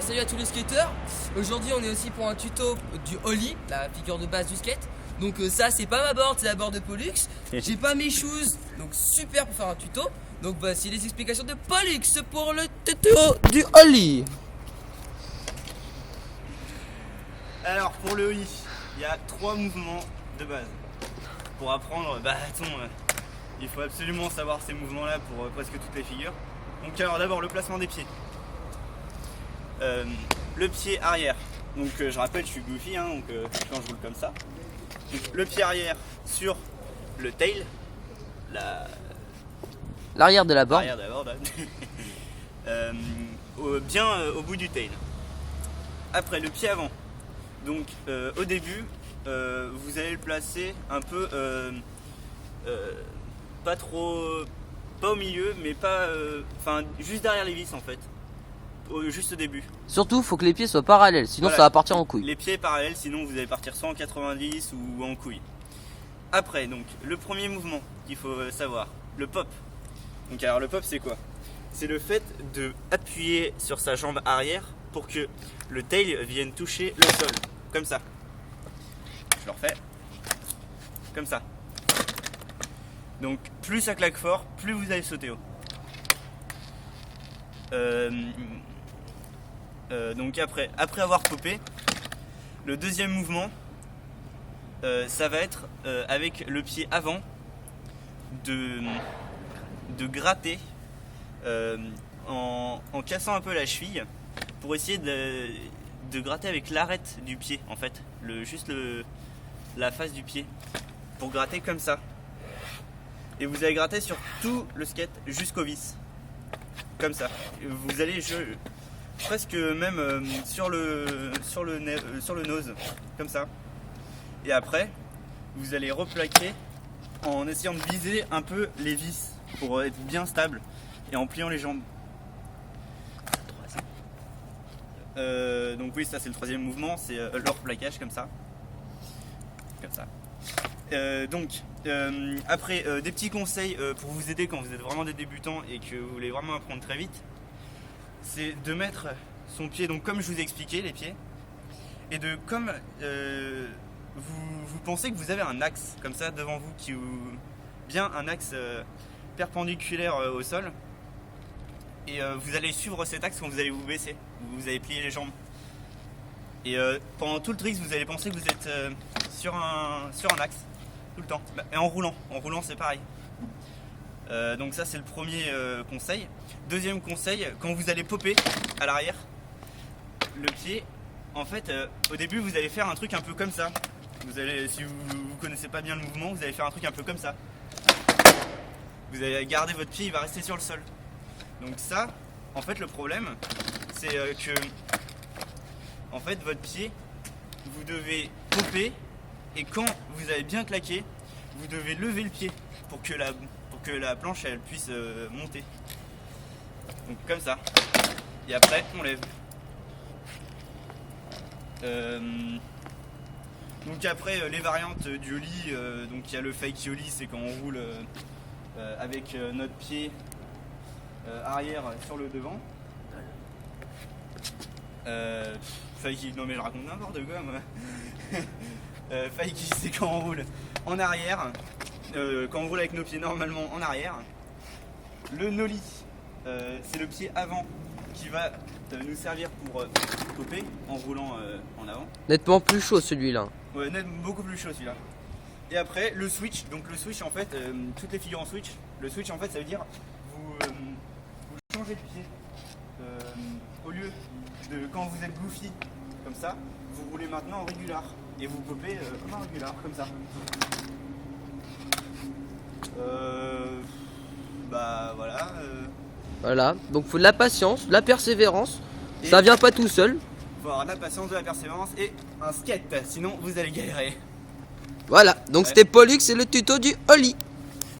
salut à tous les skateurs. Aujourd'hui on est aussi pour un tuto du ollie, la figure de base du skate. Donc ça c'est pas ma board, c'est la board de Pollux. J'ai pas mes shoes, donc super pour faire un tuto. Donc voici les explications de Pollux pour le tuto du ollie. Alors pour le ollie, il y a 3 mouvements de base. Pour apprendre, il faut absolument savoir ces mouvements là pour presque toutes les figures. Donc alors d'abord le placement des pieds. Le pied arrière, donc je rappelle je suis goofy donc quand je roule comme ça. Donc, le pied arrière sur le tail, L'arrière de la board. l'arrière de la board, bien au bout du tail. Après le pied avant, donc au début vous allez le placer un peu pas au milieu mais pas juste derrière les vis en fait. Juste au début. Surtout faut que les pieds soient parallèles, sinon Voilà. ça va partir en couille. Les pieds parallèles, sinon vous allez partir soit en 90 ou en couille. Après, donc, le premier mouvement qu'il faut savoir, le pop. Donc alors le pop c'est quoi? C'est le fait de appuyer sur sa jambe arrière pour que le tail vienne toucher le sol, comme ça. Je le refais, comme ça. Donc plus ça claque fort, plus vous allez sauter haut. Donc après avoir popé, le deuxième mouvement, ça va être avec le pied avant de gratter en cassant un peu la cheville pour essayer de gratter avec l'arête du pied en fait, la face du pied, pour gratter comme ça. Et vous allez gratter sur tout le skate jusqu'au vis, comme ça. Vous allez presque même sur le nose, comme ça. Et après, vous allez replaquer en essayant de viser un peu les vis pour être bien stable et en pliant les jambes. Donc oui, ça c'est le troisième mouvement, c'est le replaquage comme ça. Comme ça. Après, des petits conseils pour vous aider quand vous êtes vraiment des débutants et que vous voulez vraiment apprendre très vite. C'est de mettre son pied, donc comme je vous ai expliqué les pieds, et comme vous pensez que vous avez un axe comme ça devant vous, bien un axe perpendiculaire au sol, et vous allez suivre cet axe quand vous allez vous baisser, vous allez plier les jambes, et pendant tout le trick vous allez penser que vous êtes sur un axe tout le temps, et en roulant c'est pareil. Donc ça c'est le premier conseil. Deuxième conseil, quand vous allez popper à l'arrière, le pied, en fait au début vous allez faire un truc un peu comme ça. Si vous connaissez pas bien le mouvement, vous allez faire un truc un peu comme ça. Vous allez garder votre pied, il va rester sur le sol. Donc ça, en fait le problème, c'est que en fait votre pied, vous devez popper, et quand vous avez bien claqué, vous devez lever le pied pour que la planche elle puisse monter. Donc comme ça. Et après on lève. Donc après les variantes du ollie, donc il y a le fake ollie, c'est quand on roule avec notre pied arrière sur le devant. Fake, non mais je raconte n'importe quoi moi. Fake c'est quand on roule en arrière, quand on roule avec nos pieds normalement en arrière. Le nollie, c'est le pied avant qui va nous servir pour popper en roulant en avant. Nettement plus chaud celui-là. Ouais, beaucoup plus chaud celui-là. Et après le switch, donc le switch en fait, toutes les figures en switch, le switch en fait ça veut dire vous changez de pied. Au lieu de quand vous êtes goofy comme ça, vous roulez maintenant en régular et vous popez comme un régular, comme ça. Voilà. Voilà, donc faut de la patience, de la persévérance. Et ça vient pas tout seul. Faut avoir de la patience, de la persévérance et un skate, sinon vous allez galérer. Voilà, donc Ouais. c'était Pollux et le tuto du ollie.